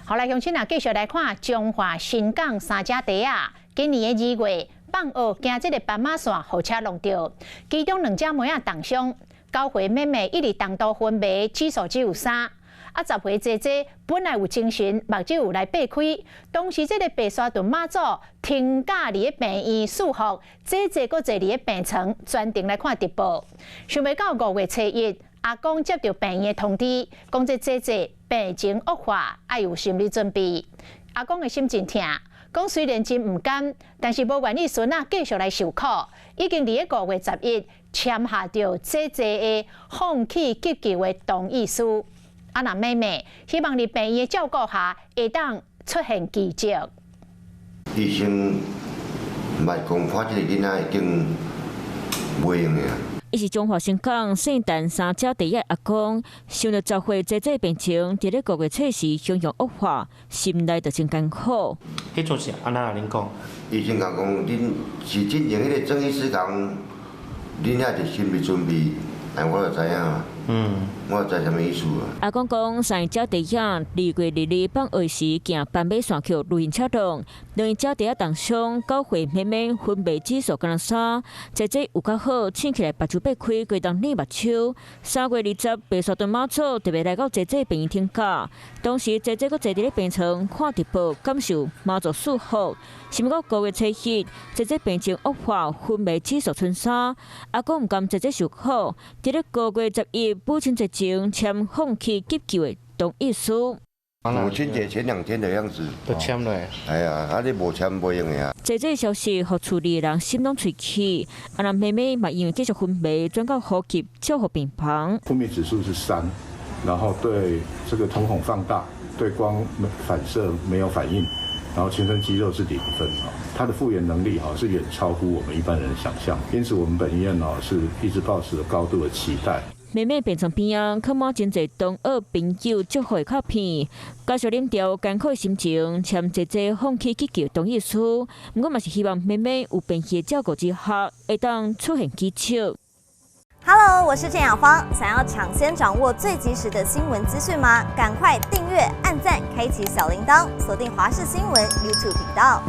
好来，乡亲啊，继续来看中华新港三只地啊，今年的2月放学行这个斑马线后车弄到，其中2只妹仔重伤，9岁妹妹一直重度昏迷，指数只有3。10岁姐姐本来有精神，目睭有来擘开，当时这个白沙屯妈祖停驾伫个病院束缚，姐姐搁坐伫个病床，专程来看直播。想袂到5月初1，阿公接到病院的通知，讲这姐姐病情恶化，要有心理准备。阿公的心真痛，讲虽然真唔甘，但是无愿意孙仔继续来受苦，已经伫个5月11签下着姐姐的放弃急救的同意书。若妹妹希望伫病院的照顾下，会当出现奇迹。医生毋捌讲看这个囡仔已经袂用了。伊是中华新港圣诞三只地的阿公，想到10岁姐姐病情伫咧5月初时相向恶化，心内就真艰苦。迄阵是安那恁讲？医生讲恁是进行迄个郑医师讲，恁遐是心理准备，我就知影。我知什么意思啊？阿公讲，三只地仔2月2日放学时行斑马线桥路行车道，2只地仔重伤，9岁妹妹昏迷指数干3，姐姐有较好，醒起来目睭擘开，规当捏目睭。3月20，白沙屯妈祖特别来到姐姐病院听假，当时姐姐搁坐伫咧病床看直播，感受妈祖祝福。想到5月初1，姐姐病情恶化，昏迷指数剩3，阿公唔甘姐姐受苦，伫咧5月11母亲节前签放弃急救的同意书。母亲节前2天的样子，都签了。哎呀，你无签袂用的啊。姐姐的消息，互厝里人心拢碎去。阿妹妹嘛因为继续昏迷，转到呼吸照护病房。昏迷指数是3，然后对这个瞳孔放大，对光反射没有反应，然后全身肌肉是0分啊。他的复原能力是远超乎我们一般人的想象，因此我们本院是一直抱持着高度的期待。妹妹病床边啊，靠满真侪同学朋友祝福的卡片，家属领调艰苦的心情，签姐姐放弃急救同意书。不过嘛是希望妹妹有病期照顾之下，会当出现奇迹。Hello， 我是郑雅芳。想要抢先掌握最及时的新闻资讯吗？赶快订阅、按赞、开启小铃铛，锁定华视新闻 YouTube 频道。